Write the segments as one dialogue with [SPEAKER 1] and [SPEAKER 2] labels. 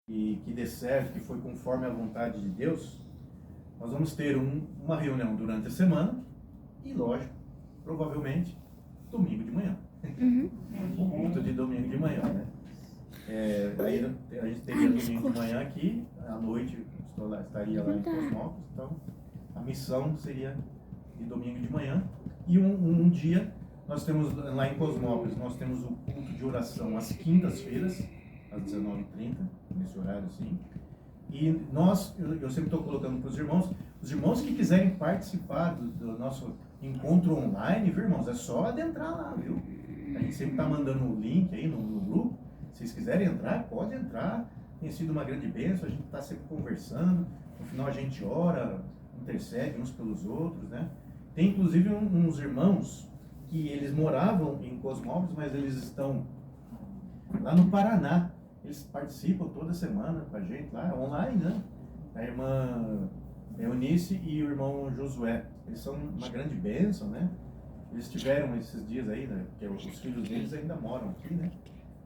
[SPEAKER 1] e que dê certo, que foi conforme a vontade de Deus, nós vamos ter uma reunião durante a semana e, lógico, provavelmente, domingo de manhã. Um culto de domingo de manhã, né? Aí a gente teria domingo de manhã aqui, à noite estaria lá em Cosmópolis, então a missão seria de domingo de manhã. E um dia, nós temos lá em Cosmópolis, nós temos o culto de oração às quintas-feiras, às 19h30, nesse horário assim. E eu sempre estou colocando para os irmãos que quiserem participar do nosso encontro online, viu, irmãos? É só adentrar lá, viu? A gente sempre está mandando um link aí no grupo. Se vocês quiserem entrar, pode entrar. Tem sido uma grande bênção, a gente está sempre conversando. No final a gente ora, intercede uns pelos outros, né? Tem inclusive uns irmãos que eles moravam em Cosmópolis, mas eles estão lá no Paraná. Eles participam toda semana com a gente lá, online, né? A irmã Eunice e o irmão Josué. Eles são uma grande bênção, né? Eles tiveram esses dias aí, né? Porque os filhos deles ainda moram aqui, né?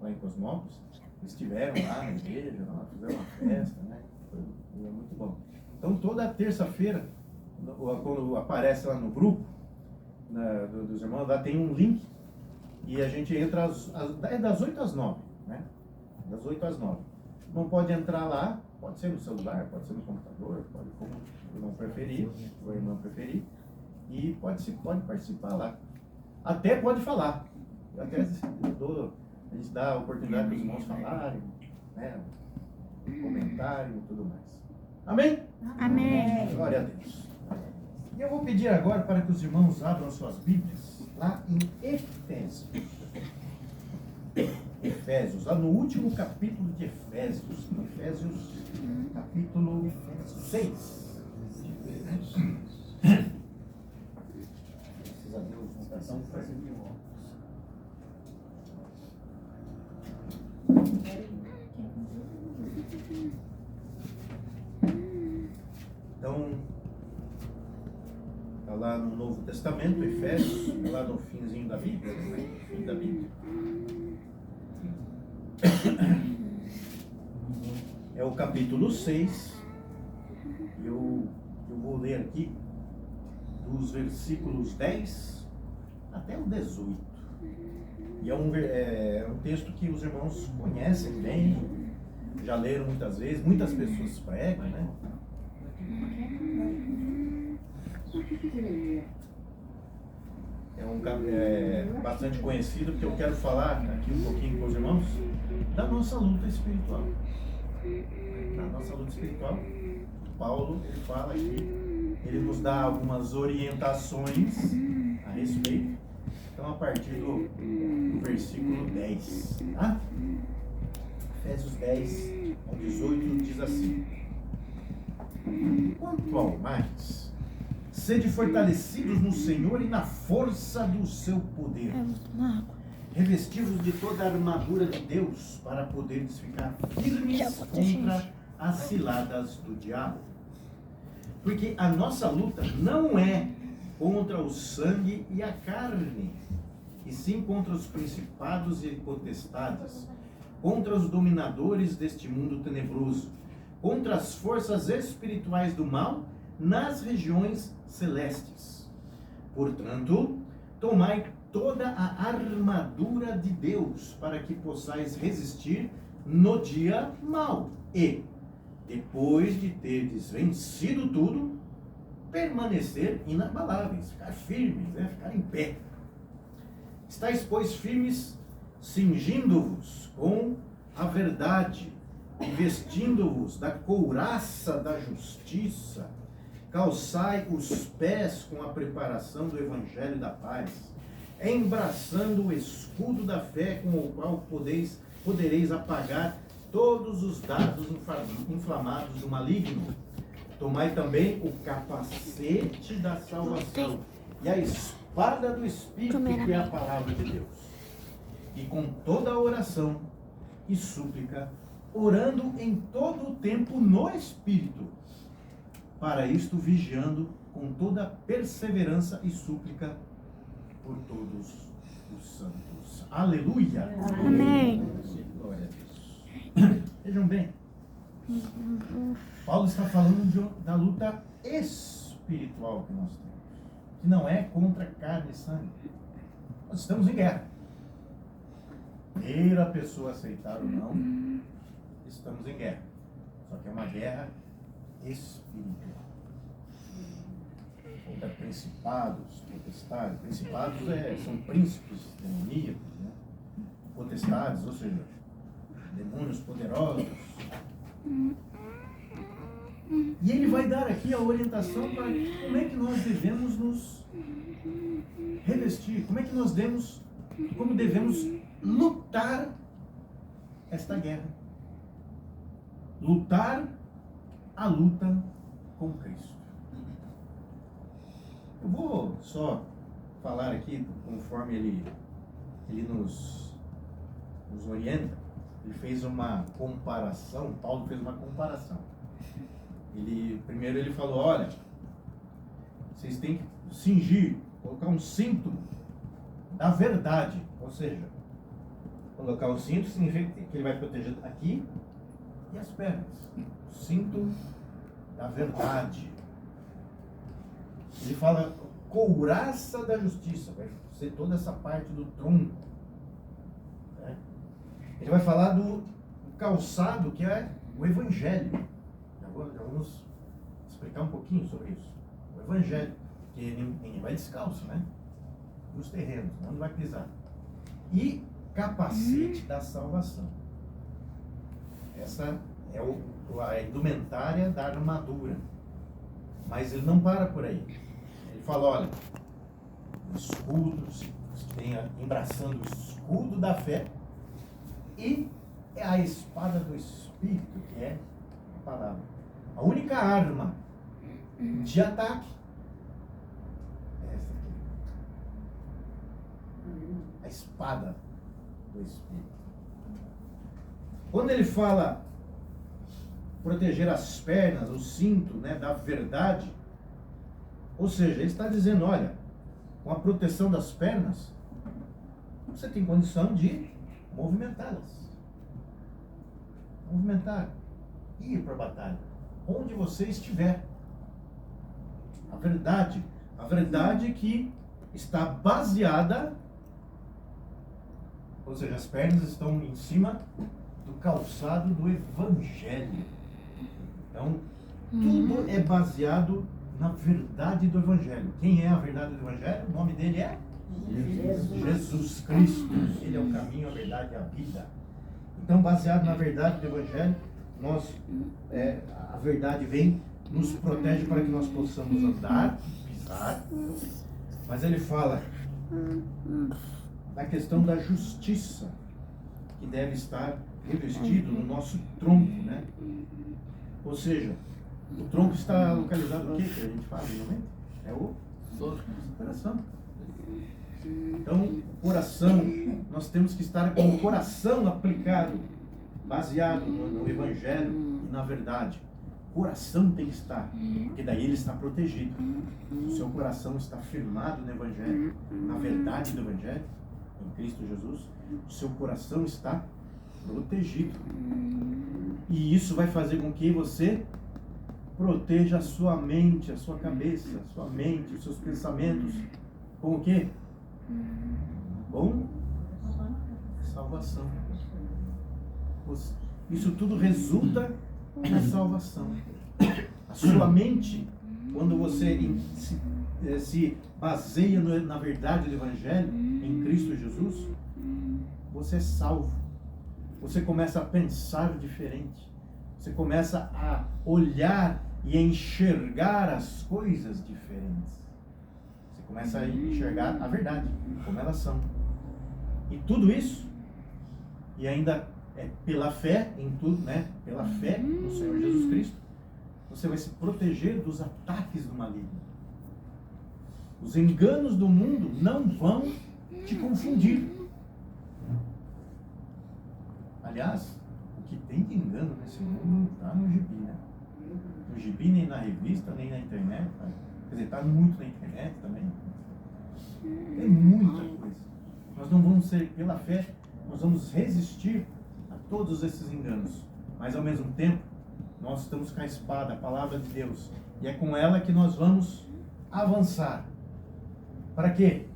[SPEAKER 1] Lá em Cosmópolis. Eles estiveram lá na igreja, fizeram uma festa, né? Foi muito bom. Então, toda terça-feira, quando aparece lá no grupo dos irmãos, lá tem um link e a gente entra das 8 às 9, né? Das 8 às 9. Não pode entrar lá, pode ser no celular, pode ser no computador, pode como o irmão preferir, o irmão preferir, e pode participar lá. Até pode falar. Até a gente dá a oportunidade para os irmãos falarem, né? Comentarem e tudo mais. Amém?
[SPEAKER 2] Amém.
[SPEAKER 1] Glória a Deus. E eu vou pedir agora para que os irmãos abram suas Bíblias lá em Efésios, lá no último capítulo de Efésios, capítulo 6. Graças a Deus, não está tão fazendo. Então, está lá no Novo Testamento, Efésios, está lá no finzinho da Bíblia, né? Fim da Bíblia. É o capítulo 6. Eu vou ler aqui dos versículos 10 até o 18. E é um texto que os irmãos conhecem bem, já leram muitas vezes, muitas pessoas pregam, né? É bastante conhecido, porque eu quero falar aqui um pouquinho com os irmãos da nossa luta espiritual. Da nossa luta espiritual, Paulo, ele fala aqui, ele nos dá algumas orientações a respeito. Então, a partir do versículo 10, tá? Efésios 10 ao 18 diz assim: quanto ao mais, sede fortalecidos no Senhor e na força do seu poder, revestivos de toda a armadura de Deus, para poderes ficar firmes contra as ciladas do diabo. Porque a nossa luta não é contra o sangue e a carne, e sim contra os principados e potestades, contra os dominadores deste mundo tenebroso, contra as forças espirituais do mal nas regiões celestes. Portanto, tomai toda a armadura de Deus, para que possais resistir no dia mau e, depois de terdes vencido tudo, permanecer inabaláveis, ficar firmes, né? Ficar em pé. Estais, pois, firmes, cingindo-vos com a verdade, e vestindo-vos da couraça da justiça, calçai os pés com a preparação do evangelho da paz, embraçando o escudo da fé, com o qual podereis apagar todos os dardos inflamados do maligno. Tomai também o capacete da salvação e a espada do Espírito, que é a palavra de Deus. E com toda a oração e súplica, orando em todo o tempo no Espírito, para isto vigiando com toda perseverança e súplica por todos os santos. Aleluia!
[SPEAKER 2] Amém.
[SPEAKER 1] Glória a Deus. Vejam bem, Paulo está falando da luta espiritual que nós temos, que não é contra carne e sangue. Nós estamos em guerra. Queira a pessoa aceitar ou não, estamos em guerra. Só que é uma guerra espiritual. Contra principados, potestades. Principados são príncipes demoníacos, né? Potestades, ou seja, demônios poderosos. E ele vai dar aqui a orientação para como é que nós devemos nos revestir, como devemos lutar esta guerra. Lutar a luta com Cristo. Eu vou só falar aqui, conforme ele nos orienta. Ele fez uma comparação, Paulo fez uma comparação. Primeiro ele falou, olha, vocês têm que cingir, colocar um cinto da verdade. Ou seja, colocar o cinto significa que ele vai proteger aqui e as pernas. O cinto da verdade. Ele fala couraça da justiça, vai ser toda essa parte do tronco. Né? Ele vai falar do calçado, que é o Evangelho. Já vamos explicar um pouquinho sobre isso. O Evangelho, que ninguém vai descalço, né? Nos terrenos, onde vai pisar. E capacete da salvação. Essa é a indumentária da armadura. Mas ele não para por aí. Ele fala, olha, o escudo, embraçando o escudo da fé e a espada do Espírito, que é a palavra. A única arma de ataque é essa aqui. A espada do Espírito. Quando ele fala proteger as pernas, o cinto, né, da verdade, ou seja, ele está dizendo, olha, com a proteção das pernas, você tem condição de movimentá-las. Movimentar, ir para a batalha, onde você estiver. A verdade que está baseada, ou seja, as pernas estão em cima do calçado do Evangelho. Então, tudo é baseado na verdade do Evangelho. Quem é a verdade do Evangelho? O nome dele é Jesus Cristo. Ele é o caminho, a verdade e a vida. Então, baseado na verdade do Evangelho, a verdade vem, nos protege para que nós possamos andar, pisar. Mas ele fala da questão da justiça, que deve estar revestido no nosso tronco, né? Ou seja, o tronco está localizado o que a gente fala, realmente? É o coração. Então, o coração, nós temos que estar com o coração aplicado, baseado no Evangelho e na verdade. O coração tem que estar, porque daí ele está protegido. O seu coração está firmado no Evangelho, na verdade do Evangelho, em Cristo Jesus. O seu coração está protegido. E isso vai fazer com que você proteja a sua mente, a sua cabeça, a sua mente, os seus pensamentos. Com o quê? Com salvação. Isso tudo resulta na salvação. A sua mente, quando você se baseia na verdade do Evangelho, em Cristo Jesus, você é salvo. Você começa a pensar diferente. Você começa a olhar e a enxergar as coisas diferentes. Você começa a enxergar a verdade, como elas são. E tudo isso, e ainda é pela fé em tudo, né? Pela fé no Senhor Jesus Cristo, você vai se proteger dos ataques do maligno. Os enganos do mundo não vão te confundir. Aliás, o que tem de engano nesse mundo não está no gibi, né? No gibi, nem na revista, nem na internet. Quer dizer, está muito na internet também. Tem muita coisa. Nós não vamos ser, pela fé, nós vamos resistir a todos esses enganos. Mas, ao mesmo tempo, Nós estamos com a espada, a palavra de Deus. E é com ela que nós vamos avançar. Para quê?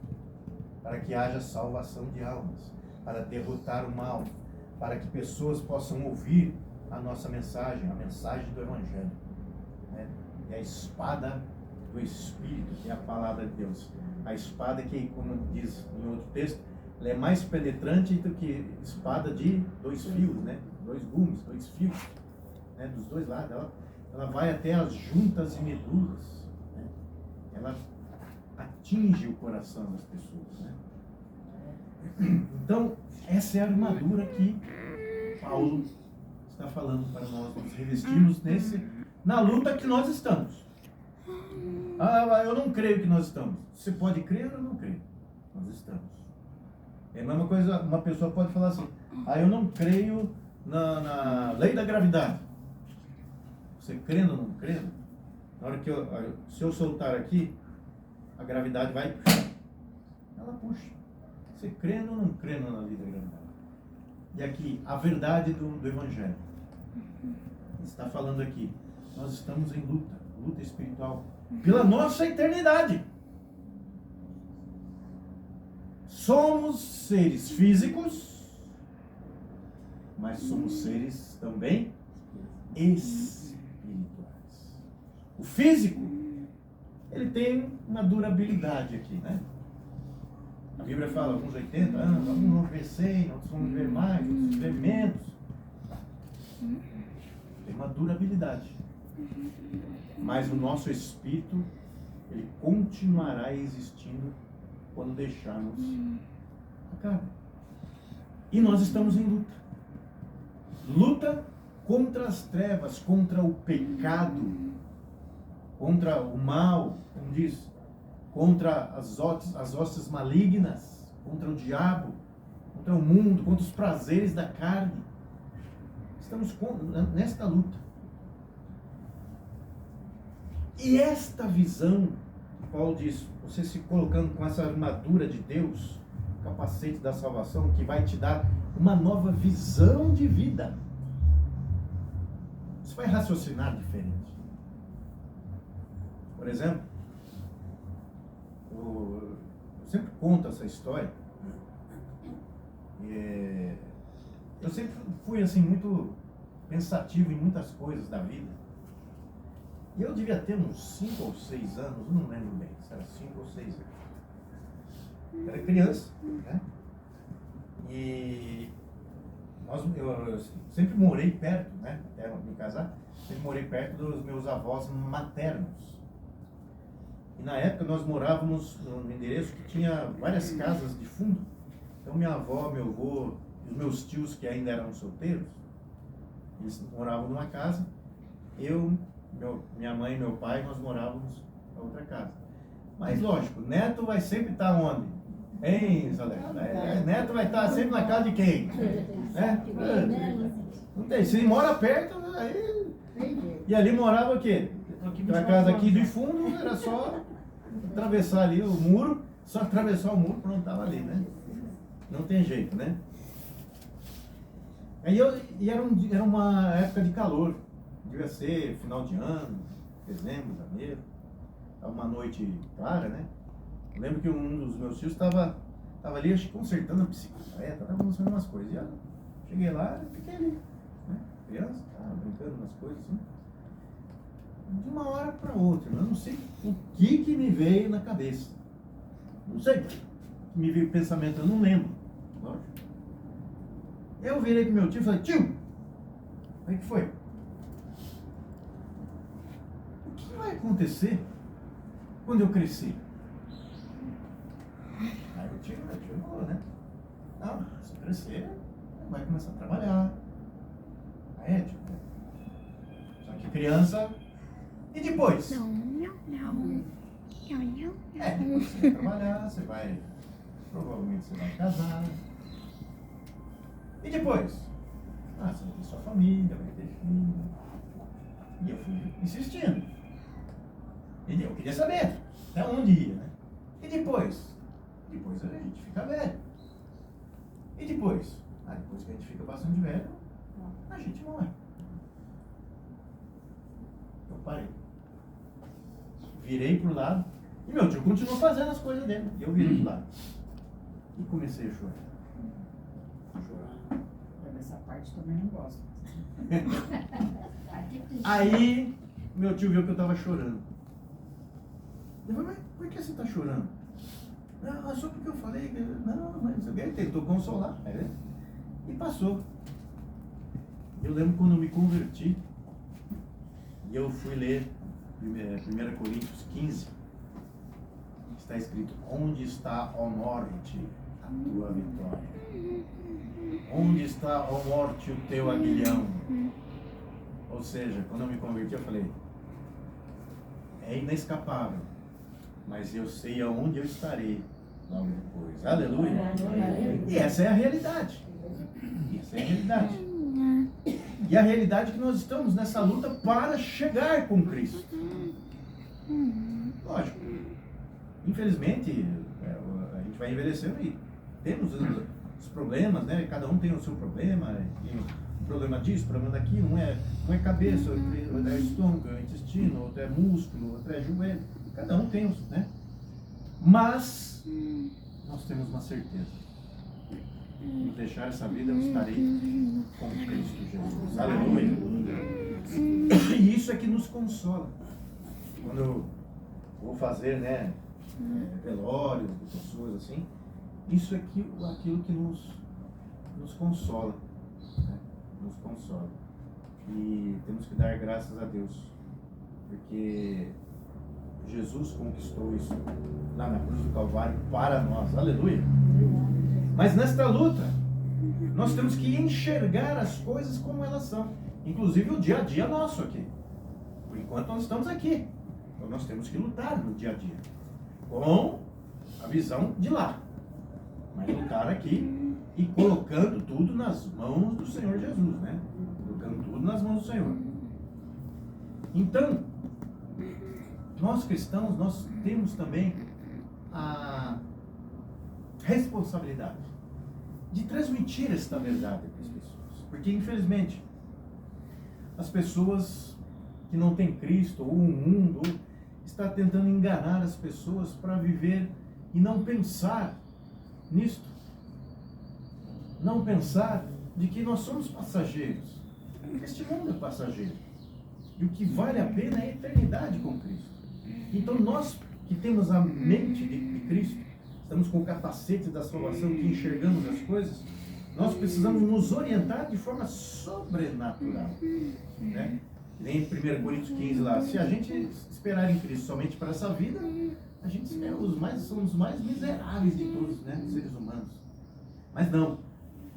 [SPEAKER 1] Para que haja salvação de almas, para derrotar o mal, para que pessoas possam ouvir a nossa mensagem, a mensagem do Evangelho, né? E a espada do Espírito, que é a palavra de Deus. A espada que, como diz em outro texto, ela é mais penetrante do que espada de 2 fios, né? 2 gumes, 2 fios, né? Dos 2 lados. Ela vai até as juntas e medulas, né? Ela atinge o coração das pessoas, né? Então, essa é a armadura que Paulo está falando para nós nos revestirmos na luta que nós estamos. Eu não creio que nós estamos. Você pode crer ou não crer? Nós estamos. É a mesma coisa, uma pessoa pode falar assim: eu não creio na lei da gravidade. Você crendo ou não crendo? Na hora que se eu soltar aqui, a gravidade vai, ela puxa. Você crendo ou não crendo na lei da gravidade? E aqui, a verdade do Evangelho. Está falando aqui, nós estamos em luta espiritual, pela nossa eternidade. Somos seres físicos, mas somos seres também espirituais. O físico, ele tem uma durabilidade aqui, né? A Bíblia fala alguns 80 anos, alguns vão viver 100, outros vão viver mais, outros viver menos. Tem uma durabilidade. Mas o nosso espírito, ele continuará existindo quando deixarmos a carne. E nós estamos em luta. Luta contra as trevas, contra o pecado, contra o mal, como diz, contra as hostes malignas, contra o diabo, contra o mundo, contra os prazeres da carne. Estamos nesta luta. E esta visão, Paulo diz, você se colocando com essa armadura de Deus, o capacete da salvação, que vai te dar uma nova visão de vida. Você vai raciocinar diferente. Por exemplo, eu sempre conto essa história. Eu sempre fui assim muito pensativo em muitas coisas da vida. E eu devia ter uns 5 ou 6 anos, não lembro bem, se era 5 ou 6 anos. Eu era criança, né? E eu sempre morei perto, né? Até me casar, sempre morei perto dos meus avós maternos. E na época nós morávamos num endereço que tinha várias casas de fundo. Então minha avó, meu avô, os meus tios que ainda eram solteiros, eles moravam numa casa. Minha mãe e meu pai, nós morávamos na outra casa. Mas lógico, neto vai sempre estar onde? Hein, Salete? Neto vai estar sempre na casa de quem? Né? Não tem. Se ele mora perto, aí... E ali morava o quê? Na casa aqui de fundo, era só atravessar ali o muro, só atravessar o muro, pronto, estava ali, né? Não tem jeito, né? Era uma época de calor. Devia ser final de ano, dezembro, janeiro. Estava uma noite clara, né? Eu lembro que um dos meus tios estava ali, acho que consertando a bicicleta, estava mostrando umas coisas. E eu cheguei lá e fiquei ali, né? Criança, brincando umas coisas assim. De uma hora para outra, eu não sei o que me veio na cabeça. Não sei o que me veio o pensamento, eu não lembro. Lógico. Eu virei pro meu tio e falei: tio, o que foi? O que vai acontecer quando eu crescer? Aí o tio falou, né? Não, se eu crescer, vai começar a trabalhar. Aí tio. Só que criança. E depois? Depois você vai trabalhar, provavelmente você vai casar. E depois? Você vai ter sua família, vai ter filho. E eu fui insistindo. E eu queria saber até onde ia, né? E depois? Depois a gente fica velho. E depois? Depois que a gente fica bastante velho, a gente morre. parei. Virei pro lado. E meu tio continuou fazendo as coisas dele. E eu virei pro lado. E comecei a chorar.
[SPEAKER 2] Essa parte também não gosto.
[SPEAKER 1] Aí, meu tio viu que eu tava chorando. Eu falei, mas por que você tá chorando? Não, é só porque eu falei que... Não, mas alguém tentou consolar. E passou. Eu lembro quando eu me converti, e eu fui ler 1 Coríntios 15, está escrito, onde está, ó morte, a tua vitória? Onde está, ó morte, o teu aguilhão? Ou seja, quando eu me converti, eu falei, é inescapável, mas eu sei aonde eu estarei logo depois. Aleluia! E essa é a realidade. Essa é a realidade. E a realidade é que nós estamos nessa luta para chegar com Cristo. Lógico. Infelizmente, a gente vai envelhecendo e temos os problemas, né? Cada um tem o seu problema. Um problema disso, problema daquilo. Um é cabeça, outro é estômago, é intestino, outro é músculo, outro é joelho. Cada um tem, né? Mas nós temos uma certeza. Quando deixar essa vida, eu estarei com Cristo Jesus. Aleluia. E isso é que nos consola. Quando eu vou fazer, né, velórios de pessoas assim, isso é aquilo que nos consola. Né? Nos consola. E temos que dar graças a Deus. Porque Jesus conquistou isso lá na cruz do Calvário para nós. Aleluia. Mas nesta luta, nós temos que enxergar as coisas como elas são. Inclusive o dia a dia nosso aqui. Por enquanto nós estamos aqui. Então nós temos que lutar no dia a dia. Com a visão de lá. Mas lutar aqui e colocando tudo nas mãos do Senhor Jesus, né? Colocando tudo nas mãos do Senhor. Então, nós cristãos, nós temos também a responsabilidade de transmitir esta verdade para as pessoas. Porque, infelizmente, as pessoas que não têm Cristo, ou o mundo, está tentando enganar as pessoas para viver e não pensar nisto. Não pensar de que nós somos passageiros. Este mundo é passageiro. E o que vale a pena é a eternidade com Cristo. Então, nós que temos a mente de Cristo, estamos com o capacete da salvação, que enxergamos as coisas, nós precisamos nos orientar de forma sobrenatural. Né? Nem em 1 Coríntios 15 lá, se a gente esperar em Cristo somente para essa vida, a gente somos os mais miseráveis de todos, né, seres humanos. Mas não,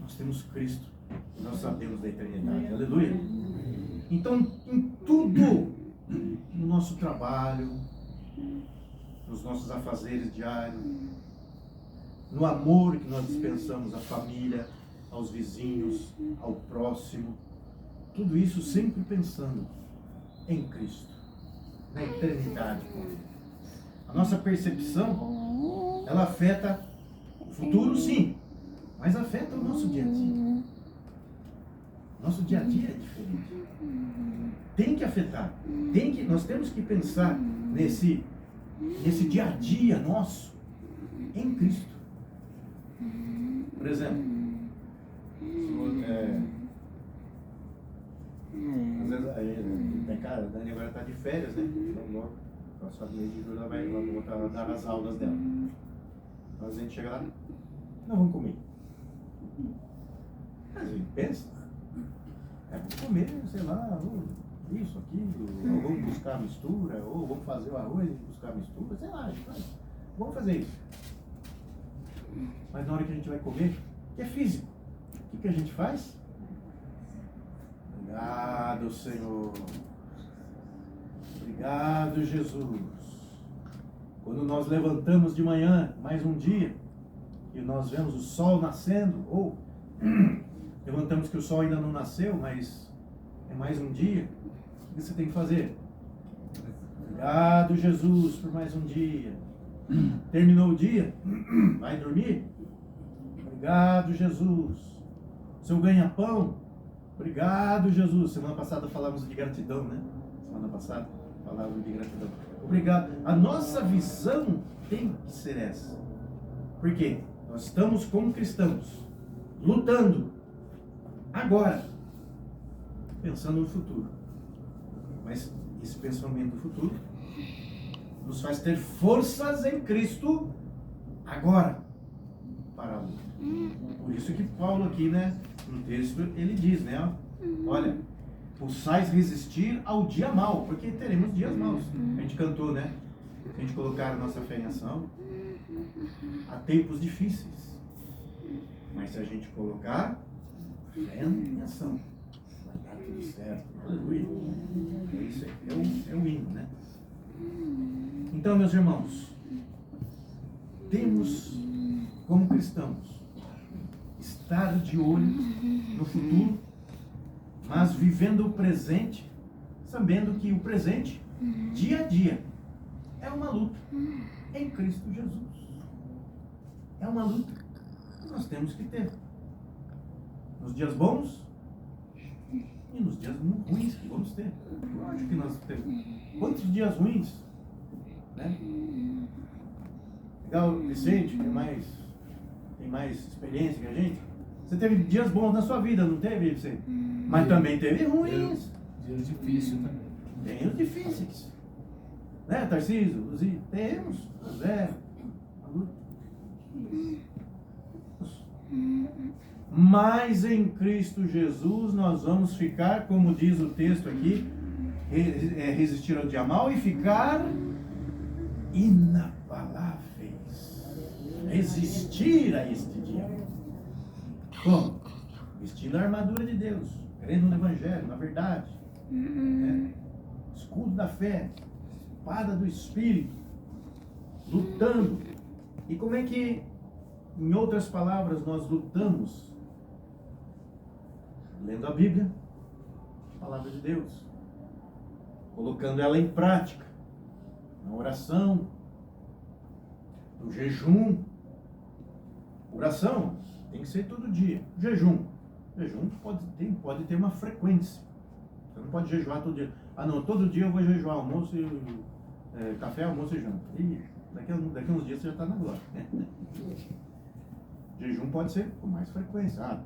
[SPEAKER 1] nós temos Cristo, nós sabemos da eternidade. Aleluia! Então, em tudo, no nosso trabalho, nos nossos afazeres diários, no amor que nós dispensamos à família, aos vizinhos, ao próximo, tudo isso sempre pensando em Cristo, na eternidade com Ele. A nossa percepção, ela afeta o futuro, sim, mas afeta o nosso dia a dia. Nosso dia a dia é diferente. Tem que afetar, nós temos que pensar nesse dia a dia nosso em Cristo. Por exemplo, às vezes, cara, a Dani agora está de férias, né? Então, logo, próximo mês de julho ela vai voltar a dar as aulas dela. Então, a gente chega lá, não vamos comer. Mas a gente pensa, vamos comer, sei lá, isso, aquilo, ou vamos buscar a mistura, ou vamos fazer o arroz e buscar a mistura, sei lá, vamos fazer isso. Mas na hora que a gente vai comer, que é físico, o que a gente faz? Obrigado, Senhor. Obrigado, Jesus. Quando nós levantamos de manhã, mais um dia, e nós vemos o sol nascendo, ou levantamos que o sol ainda não nasceu, mas é mais um dia, o que você tem que fazer? Obrigado, Jesus, por mais um dia. Terminou o dia, vai dormir? Obrigado, Jesus. Seu ganha-pão? Obrigado, Jesus. Semana passada falamos de gratidão, né? Semana passada. palavra de gratidão. Obrigado. A nossa visão tem que ser essa. Por quê? Nós estamos como cristãos, lutando, agora, pensando no futuro. Mas esse pensamento do futuro nos faz ter forças em Cristo agora, para a luta. Por isso que Paulo aqui, né, no texto, ele diz, né, olha, possais resistir ao dia mau, porque teremos dias maus. A gente cantou, né, a gente colocar a nossa fé em ação, há tempos difíceis, mas se a gente colocar fé em ação, vai dar tudo certo. Aleluia. Isso é um hino, né? Então, meus irmãos, temos como cristãos estar de olho no futuro, mas vivendo o presente, sabendo que o presente, dia a dia, é uma luta em Cristo Jesus. É uma luta que nós temos que ter. Nos dias bons e nos dias ruins que vamos ter. Lógico que nós temos. Quantos dias ruins? Né? Legal, Vicente, que tem mais experiência que a gente. Você teve dias bons na sua vida, não teve, Vicente? Mas também teve ruins.
[SPEAKER 3] Dias difíceis também.
[SPEAKER 1] Tem os difíceis. Né, Tarcísio? Luzia? Temos. Zé. Mas em Cristo Jesus nós vamos ficar, como diz o texto aqui, resistir ao dia mau e ficar inabaláveis. Resistir a este dia. Como? Vestindo a armadura de Deus, crendo no Evangelho, na verdade. Né? Escudo da fé, espada do Espírito, lutando. E como é que, em outras palavras, nós lutamos? Lendo a Bíblia, a palavra de Deus, colocando ela em prática, na oração, no jejum. Oração tem que ser todo dia. Jejum pode ter uma frequência. Você não pode jejuar todo dia. Ah não, todo dia eu vou jejuar almoço, café, almoço e janta. E daqui a uns dias você já está na glória. Jejum pode ser com mais frequência. Ah,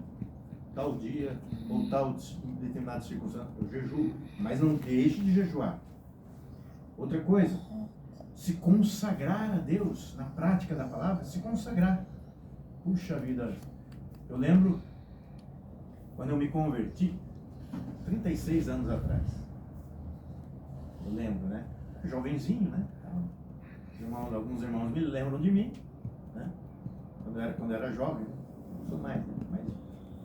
[SPEAKER 1] tal dia ou tal determinada circunstância, eu jejuo. Mas não deixe de jejuar. Outra coisa, se consagrar a Deus na prática da palavra, se consagrar. Puxa vida, eu lembro quando eu me converti, 36 anos atrás. Eu lembro, né? Jovenzinho, né? Alguns irmãos me lembram de mim, né? Quando eu era jovem, não sou mais, né?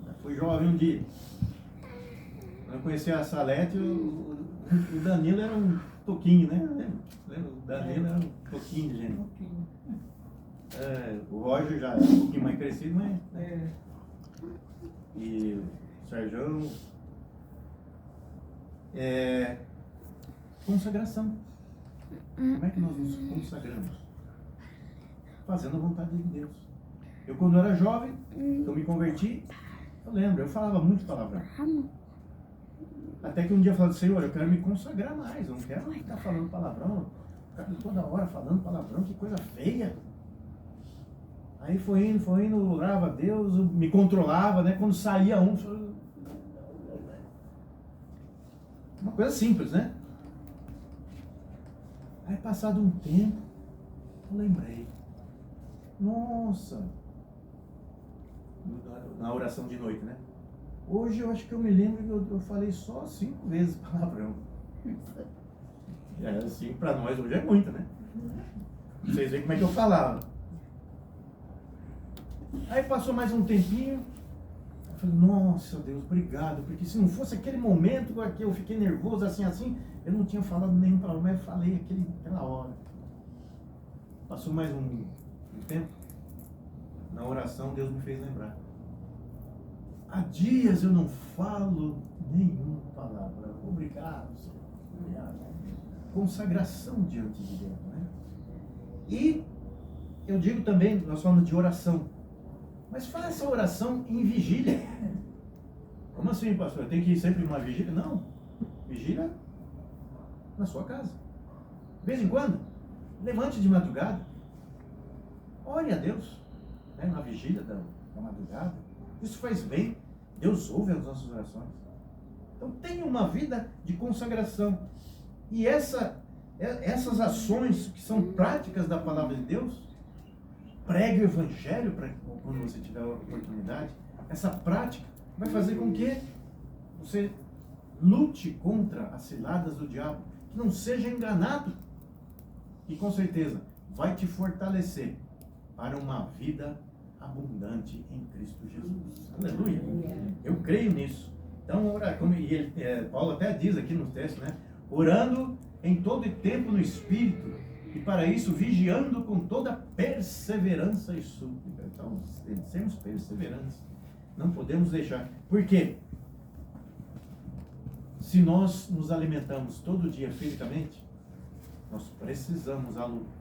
[SPEAKER 1] Mas fui jovem um dia. Quando eu conheci a Salete, o Danilo era um toquinho, né? Lembra? O Danilo era um toquinho de gente. O Roger já é um pouquinho mais crescido, mas... E o Sérgio... Consagração. Como é que nós nos consagramos? Fazendo a vontade de Deus. Eu, quando era jovem, eu me converti, eu lembro, eu falava muito palavrão. Até que um dia eu falei, Senhor, eu quero me consagrar mais, eu não quero ficar falando palavrão, ficar toda hora falando palavrão, que coisa feia. Aí foi indo, eu orava a Deus, eu me controlava, né? Quando saía uma coisa simples, né? Aí passado um tempo, eu lembrei. Nossa! Na oração de noite, né? Hoje eu acho que eu me lembro que eu falei só 5 vezes palavrão. Assim, pra nós hoje é muito, né? Vocês veem como é que eu falava. Aí passou mais um tempinho, eu falei, nossa Deus, obrigado, porque se não fosse aquele momento que eu fiquei nervoso, assim, eu não tinha falado nenhum palavrão, mas eu falei aquela hora. Passou mais um tempo, na oração Deus me fez lembrar. Há dias eu não falo nenhuma palavra. Obrigado, Senhor. Obrigado. Consagração diante de Deus, né? E eu digo também, nós falamos de oração. Mas faça a oração em vigília. Como assim, pastor? Tem que ir sempre numa vigília? Não. Vigília na sua casa. De vez em quando, levante de madrugada. Ore a Deus, né, na vigília da madrugada. Isso faz bem. Deus ouve as nossas orações. Então tenha uma vida de consagração. E essas ações que são práticas da palavra de Deus, pregue o evangelho quando você tiver a oportunidade. Essa prática vai fazer com que você lute contra as ciladas do diabo, que não seja enganado. E com certeza vai te fortalecer para uma vida abundante em Cristo Jesus. Aleluia! Eu creio nisso. Então, Paulo até diz aqui no texto, né? Orando em todo tempo no Espírito, e para isso vigiando com toda perseverança e súplica. Então, sermos perseverantes. Não podemos deixar. Por quê? Se nós nos alimentamos todo dia fisicamente, nós precisamos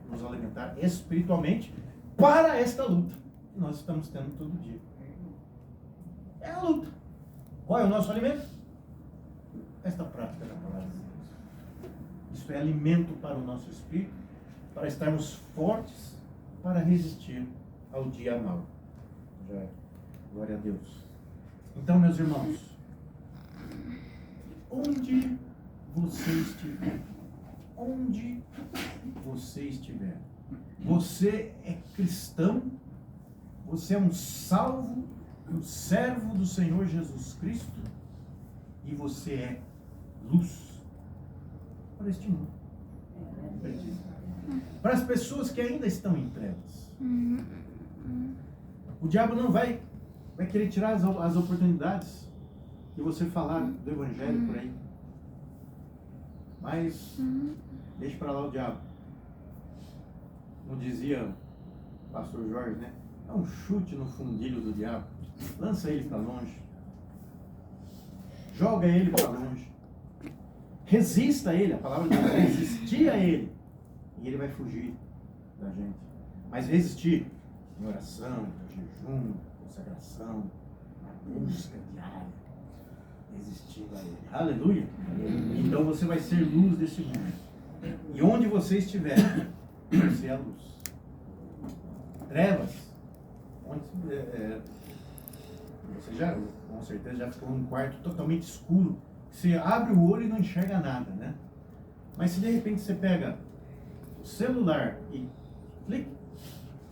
[SPEAKER 1] nos alimentar espiritualmente para esta luta que nós estamos tendo todo dia. É a luta. Qual é o nosso alimento? Esta prática da palavra de Deus. Isso é alimento para o nosso espírito, para estarmos fortes, para resistir ao dia mau. Glória a Deus. Então, meus irmãos, onde você estiver, você é cristão, você é um salvo, um servo do Senhor Jesus Cristo, e você é luz para este mundo. Para as pessoas que ainda estão em trevas. O diabo não vai querer tirar as oportunidades de você falar do evangelho por aí. Mas deixe para lá o diabo. Como dizia o pastor Jorge, né? Dá um chute no fundilho do diabo. Lança ele para longe. Joga ele para longe. Resista a ele. A palavra de Deus é resistir a ele. E ele vai fugir da gente. Mas resistir em oração, jejum, consagração, busca diária, resistindo a ele. Aleluia! Então você vai ser luz desse mundo. E onde você estiver, você é a luz. Trevas, onde você já, com certeza, já ficou num quarto totalmente escuro. Você abre o olho e não enxerga nada, né? Mas se de repente você pega o celular e clica,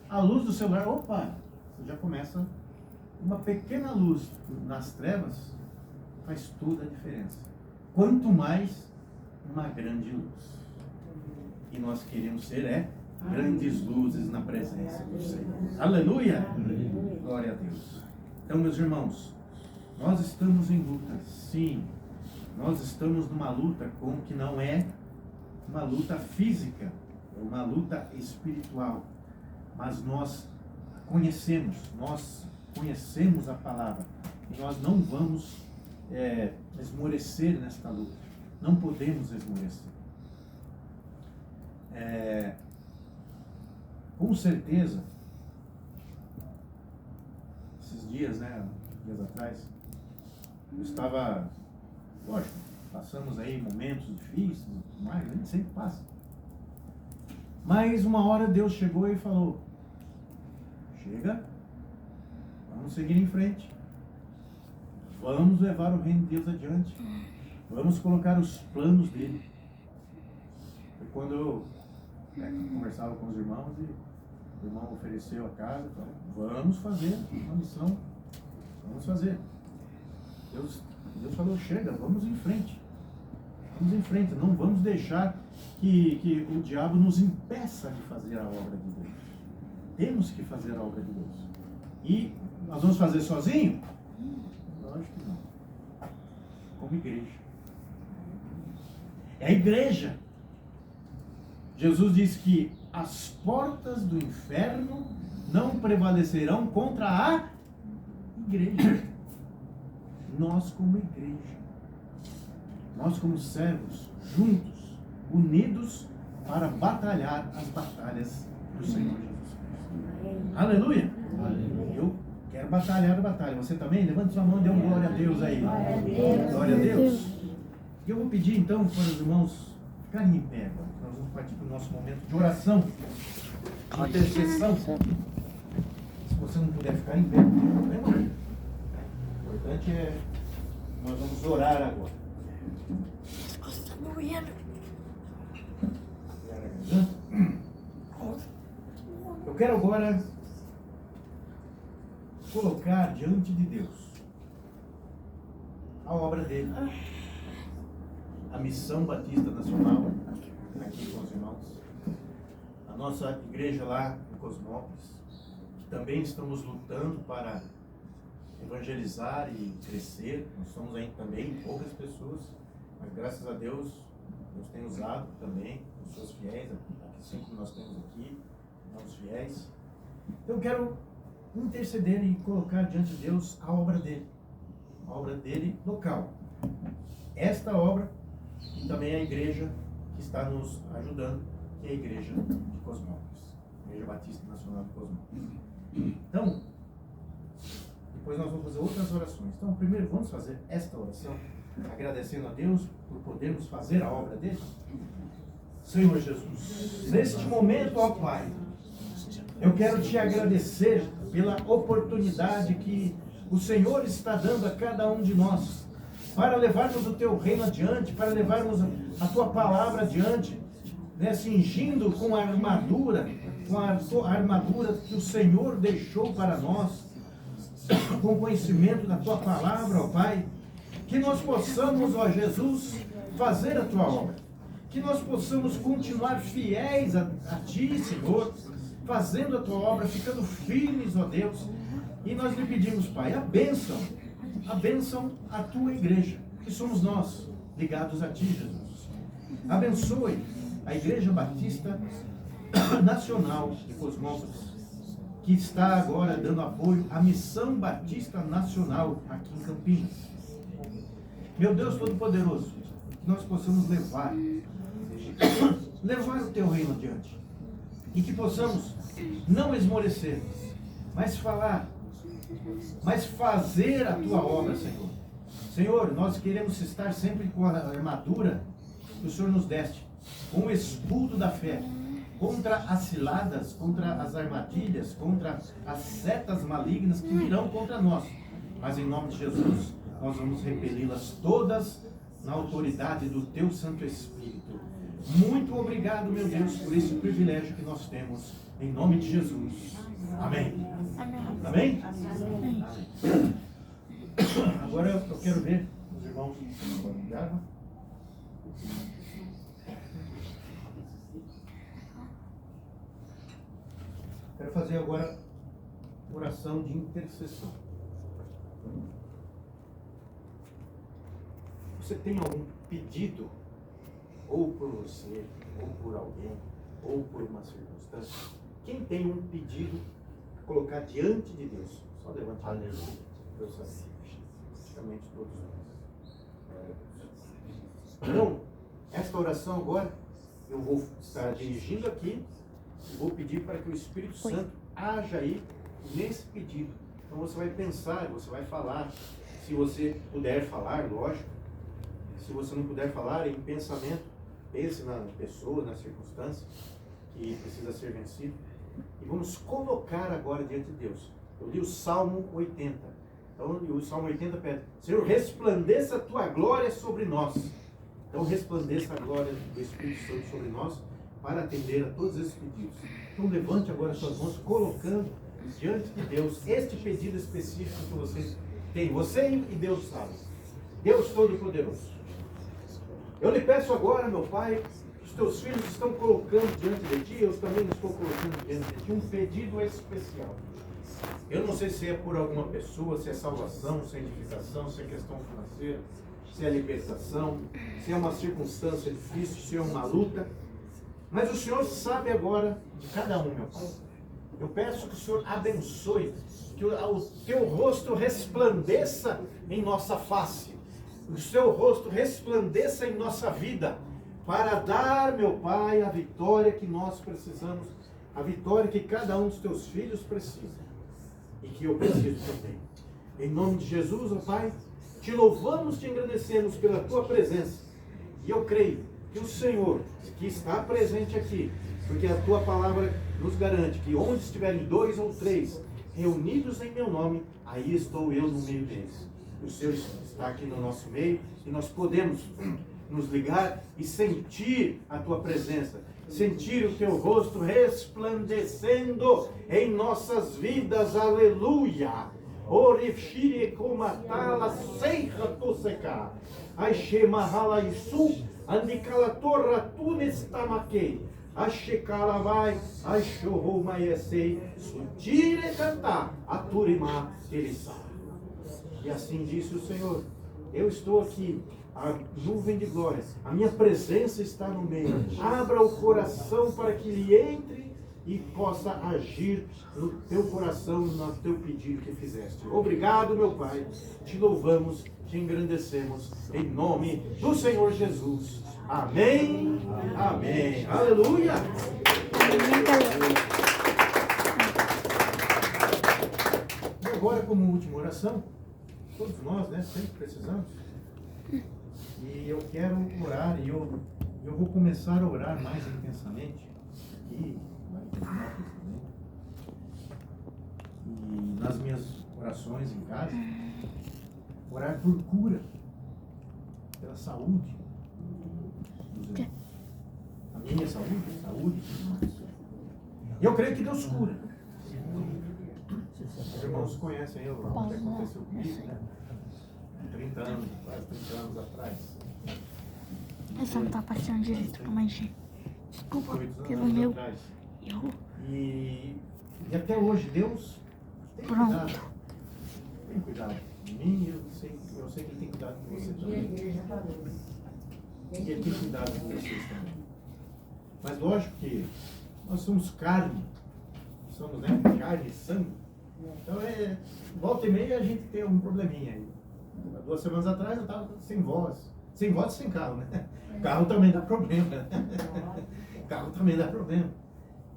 [SPEAKER 1] a luz do celular, opa, você já começa. Uma pequena luz nas trevas faz toda a diferença. Quanto mais uma grande luz. E nós queremos ser grandes luzes na presença do Senhor. Aleluia! Glória a Deus. Então, meus irmãos, nós estamos em luta, sim. Nós estamos numa luta que não é uma luta física, é uma luta espiritual. Mas nós conhecemos a palavra. E nós não vamos esmorecer nesta luta. Não podemos esmorecer. Com certeza, esses dias atrás, eu estava, lógico, passamos aí momentos difíceis, mas a gente sempre passa. Mas uma hora Deus chegou e falou: chega, vamos seguir em frente, vamos levar o reino de Deus adiante, vamos colocar os planos dele. Foi quando eu conversava com os irmãos e o irmão ofereceu a casa, falou: vamos fazer uma missão, vamos fazer. Deus falou: chega, vamos em frente, não vamos deixar que o diabo nos impeça de fazer a obra de Deus. Temos que fazer a obra de Deus. E nós vamos fazer sozinho? Lógico que não. Como igreja. É a igreja. Jesus diz que as portas do inferno não prevalecerão contra a igreja. Nós como igreja. Nós como servos, juntos, unidos para batalhar as batalhas do Senhor Jesus Cristo. Aleluia! Aleluia. Eu quero batalhar a batalha. Você também? Levante sua mão e dê um glória a Deus aí. Glória a Deus. E eu vou pedir então para os irmãos ficarem em pé agora. Nós vamos partir para o nosso momento de oração, de intercessão. Se você não puder ficar em pé, não tem problema. O importante é nós vamos orar agora.
[SPEAKER 3] Está morrendo.
[SPEAKER 1] Eu quero agora colocar diante de Deus a obra dele, a Missão Batista Nacional, aqui com os irmãos, a nossa igreja lá em Cosmópolis, que também estamos lutando para evangelizar e crescer. Nós somos aí também poucas pessoas, mas graças a Deus, Deus tem usado também os seus fiéis, assim como nós temos aqui, nossos fiéis. Então eu quero interceder e colocar diante de Deus a obra dele local. Esta obra e também a igreja que está nos ajudando, que é a igreja de Cosmópolis, a Igreja Batista Nacional de Cosmópolis. Então, depois nós vamos fazer outras orações. Então, primeiro vamos fazer esta oração, agradecendo a Deus por podermos fazer a obra dele. Senhor Jesus, neste momento, ó Pai, eu quero te agradecer pela oportunidade que o Senhor está dando a cada um de nós para levarmos o teu reino adiante, para levarmos a tua palavra adiante, né, cingindo com a armadura que o Senhor deixou para nós, com conhecimento da tua palavra, ó Pai, que nós possamos, ó Jesus, fazer a tua obra, que nós possamos continuar fiéis a ti, Senhor, fazendo a tua obra, ficando firmes, ó Deus. E nós lhe pedimos, Pai, a bênção à tua igreja, que somos nós, ligados a ti, Jesus. Abençoe a Igreja Batista Nacional de Cosmópolis, que está agora dando apoio à Missão Batista Nacional aqui em Campinas. Meu Deus Todo-Poderoso, que nós possamos levar o teu reino adiante. E que possamos não esmorecer, mas falar, mas fazer a tua obra, Senhor. Senhor, nós queremos estar sempre com a armadura que o Senhor nos deste, com o escudo da fé, contra as ciladas, contra as armadilhas, contra as setas malignas que virão contra nós. Mas em nome de Jesus, nós vamos repeli-las todas na autoridade do teu Santo Espírito. Muito obrigado, meu Deus, por esse privilégio que nós temos, em nome de Jesus. Amém. Amém? Amém? Agora eu quero ver os irmãos que gravam. Quero fazer agora oração de intercessão. Você tem algum pedido, ou por você, ou por alguém, ou por uma circunstância? Quem tem um pedido, colocar diante de Deus? Só levante a mão. Deus sabe. Praticamente todos nós. Então, esta oração agora, eu vou estar dirigindo aqui e vou pedir para que o Espírito Santo haja aí nesse pedido. Então você vai pensar, você vai falar. Se você puder falar, lógico. Se você não puder falar, em pensamento, pense na pessoa, na circunstância que precisa ser vencido. E vamos colocar agora diante de Deus. Eu li o Salmo 80. Então, o Salmo 80 pede: Senhor, resplandeça a tua glória sobre nós. Então, resplandeça a glória do Espírito Santo sobre nós para atender a todos esses pedidos. Então, levante agora as suas mãos, colocando diante de Deus este pedido específico que você tem. Você e Deus sabe. Deus Todo-Poderoso. Eu lhe peço agora, meu Pai, que os teus filhos estão colocando diante de ti, eu também estou colocando diante de ti um pedido especial. Eu não sei se é por alguma pessoa, se é salvação, se é edificação, se é questão financeira, se é libertação, se é uma circunstância difícil, se é uma luta. Mas o Senhor sabe agora de cada um, meu Pai. Eu peço que o Senhor abençoe, que o teu rosto resplandeça em nossa face, o seu rosto resplandeça em nossa vida, para dar, meu Pai, a vitória que nós precisamos, a vitória que cada um dos teus filhos precisa, e que eu preciso também. Em nome de Jesus, ó Pai, te louvamos, te engrandecemos pela tua presença, e eu creio que o Senhor, que está presente aqui, porque a tua palavra nos garante que onde estiverem 2 ou 3 reunidos em meu nome, aí estou eu no meio deles. O Senhor está aqui no nosso meio e nós podemos nos ligar e sentir a tua presença, sentir o teu rosto resplandecendo em nossas vidas, aleluia. Orifshire komatala seika toseka, aishema halaisu, andikala torra tunestamake, ashekala vai, aishorro maiesei, sutire cantar, aturima teresa. E assim disse o Senhor: eu estou aqui, a nuvem de glória, a minha presença está no meio. Abra o coração para que ele entre e possa agir no teu coração, no teu pedido que fizeste. Obrigado, meu Pai, te louvamos, te engrandecemos, em nome do Senhor Jesus. Amém, amém, aleluia. E agora, como última oração, todos nós, né, sempre precisamos. E eu quero orar, e eu vou começar a orar mais intensamente aqui, e nas minhas orações em casa, orar por cura, pela saúde dos irmãos. A minha saúde, a saúde dos irmãos. E eu creio que Deus cura. Os irmãos conhecem o que aconteceu comigo, né? 30 anos, quase 30 anos atrás.
[SPEAKER 3] Essa não tá passando direito pra mais gente. Desculpa, pelo meu erro.
[SPEAKER 1] E até hoje Deus tem cuidado. Tem cuidado de mim, eu sei que Ele tem cuidado de você também. E Ele tem cuidado de vocês também. Mas lógico que nós somos carne. Somos, né, carne e sangue. Então volta e meia a gente tem um probleminha aí. 2 semanas atrás eu estava sem voz. Sem voz e sem carro, né? Carro também dá problema. Carro também dá problema.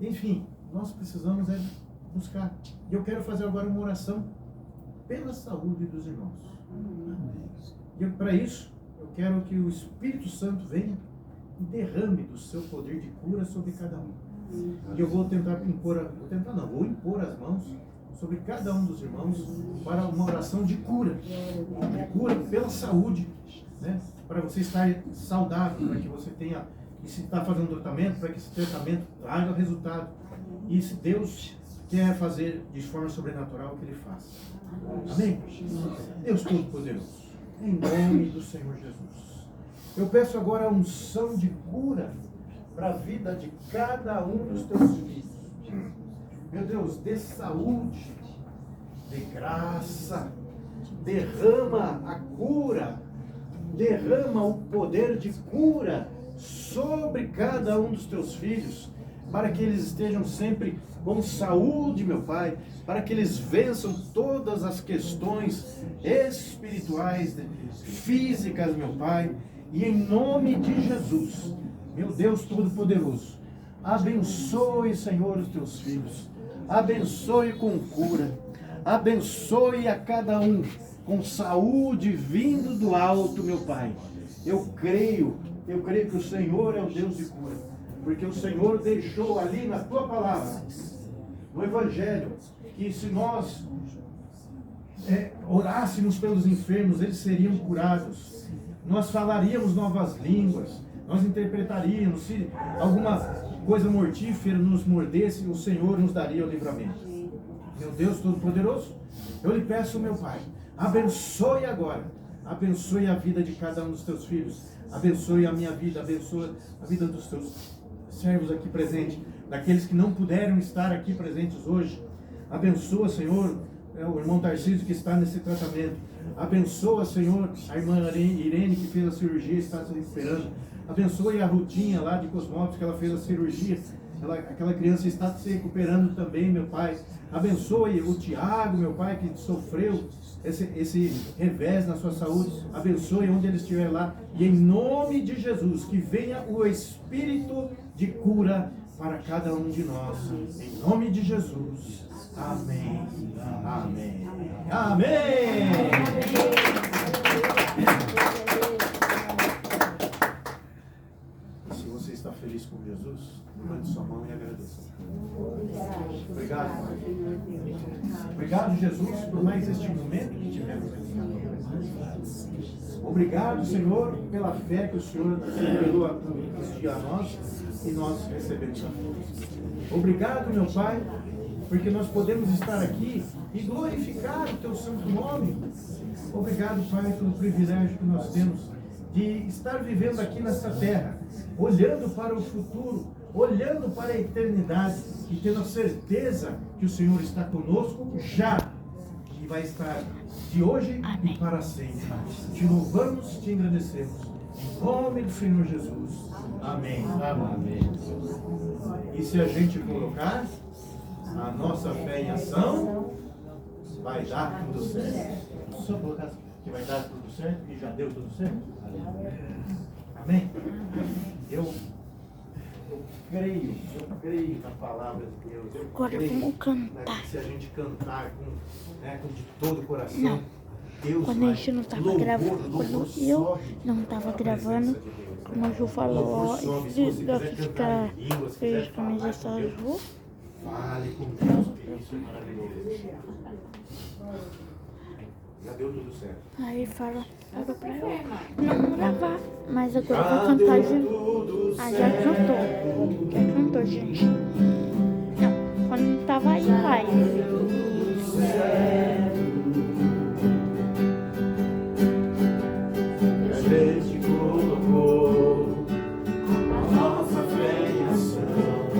[SPEAKER 1] Enfim, nós precisamos buscar. E eu quero fazer agora uma oração pela saúde dos irmãos. E para isso, eu quero que o Espírito Santo venha e derrame do seu poder de cura sobre cada um. E eu vou vou impor as mãos sobre cada um dos irmãos para uma oração de cura pela saúde, né? Para você estar saudável, para que você tenha, e se está fazendo tratamento, para que esse tratamento traga resultado. E se Deus quer fazer de forma sobrenatural, que Ele faça. Amém? Deus Todo-Poderoso, em nome do Senhor Jesus, eu peço agora a unção de cura para a vida de cada um dos teus filhos. Meu Deus, dê saúde, dê graça, derrama a cura, derrama o poder de cura sobre cada um dos teus filhos, para que eles estejam sempre com saúde, meu Pai, para que eles vençam todas as questões espirituais, físicas, meu Pai, e em nome de Jesus, meu Deus Todo-Poderoso, abençoe, Senhor, os teus filhos, abençoe com cura, abençoe a cada um com saúde vindo do alto, meu Pai. Eu creio que o Senhor é o Deus de cura, porque o Senhor deixou ali na tua palavra, no Evangelho, que se nós orássemos pelos enfermos, eles seriam curados. Nós falaríamos novas línguas, nós interpretaríamos, se alguma coisa mortífera nos mordesse, o Senhor nos daria o livramento. Meu Deus Todo-Poderoso, eu lhe peço, meu Pai, abençoe agora, abençoe a vida de cada um dos teus filhos, abençoe a minha vida, abençoe a vida dos teus servos aqui presentes, daqueles que não puderam estar aqui presentes hoje. Abençoa, Senhor, o irmão Tarcísio que está nesse tratamento. Abençoa, Senhor, a irmã Irene que fez a cirurgia e está se recuperando. Abençoe a Rutinha lá de Cosmópolis que ela fez a cirurgia. Aquela criança está se recuperando também, meu Pai. Abençoe o Tiago, meu Pai, que sofreu esse revés na sua saúde. Abençoe onde ele estiver lá. E em nome de Jesus, que venha o Espírito de cura para cada um de nós. Em nome de Jesus. Amém. Amém. Amém. você está feliz com Jesus, levante sua mão e agradeça. Obrigado, Pai. Obrigado, Jesus, por mais este momento que tivemos aqui na tua presença. Obrigado, Senhor, pela fé que o Senhor revelou a nós e nós recebemos a fé. Obrigado, meu Pai, porque nós podemos estar aqui e glorificar o teu santo nome. Obrigado, Pai, pelo privilégio que nós temos de estar vivendo aqui nessa terra, olhando para o futuro, olhando para a eternidade e tendo a certeza que o Senhor está conosco já e vai estar de hoje e para sempre. Te louvamos, te agradecemos. Em nome do Senhor Jesus. Amém. Amém. E se a gente colocar a nossa fé em ação, vai dar tudo certo. Só colocar que vai dar tudo certo e já deu tudo certo? Amém? Eu creio na palavra de Deus.
[SPEAKER 3] Agora vamos cantar.
[SPEAKER 1] Se a gente cantar com de todo o coração,
[SPEAKER 3] Não.
[SPEAKER 1] Deus
[SPEAKER 3] Quando a gente não estava gravando, quando eu não estava gravando, como a Ju falou, ó, dá pra ficar feliz com a minha gestão Ju.
[SPEAKER 1] Fale com Deus, que isso é maravilhoso. Já deu tudo certo.
[SPEAKER 3] Aí falou pra eu não gravar, mas agora eu vou cantar junto. Ah, já cantou. Já cantou, gente. Não, quando não tava aí, vai.
[SPEAKER 1] A gente colocou a nossa fé em ação,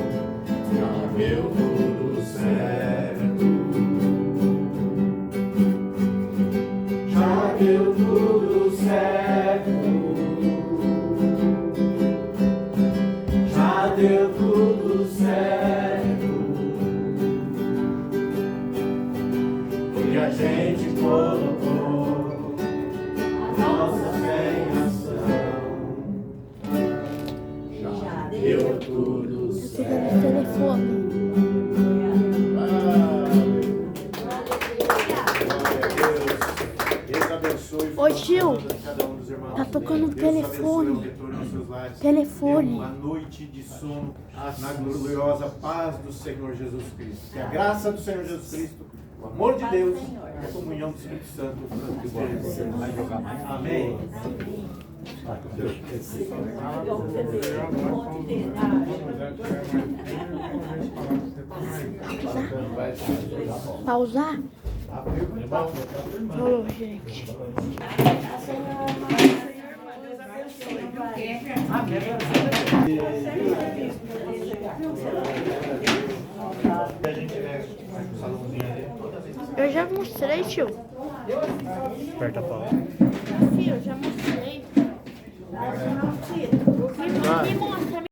[SPEAKER 1] já deu tudo certo. Já deu tudo certo. Já deu tudo certo. Porque a gente colocou a nossa fé em ação. Já deu tudo
[SPEAKER 3] Eu tô
[SPEAKER 1] certo.
[SPEAKER 3] dando telefone. Ô Gil, tá tocando o telefone. Telefone.
[SPEAKER 1] Uma noite de sono na gloriosa paz do Senhor Jesus Cristo. Que a graça do Senhor Jesus Cristo, o amor de Deus e a comunhão do Espírito Santo. Amém.
[SPEAKER 3] Pausar? Falou, gente. Eu já mostrei, tio.
[SPEAKER 4] Aperta a pausa.
[SPEAKER 3] Filho, eu já mostrei.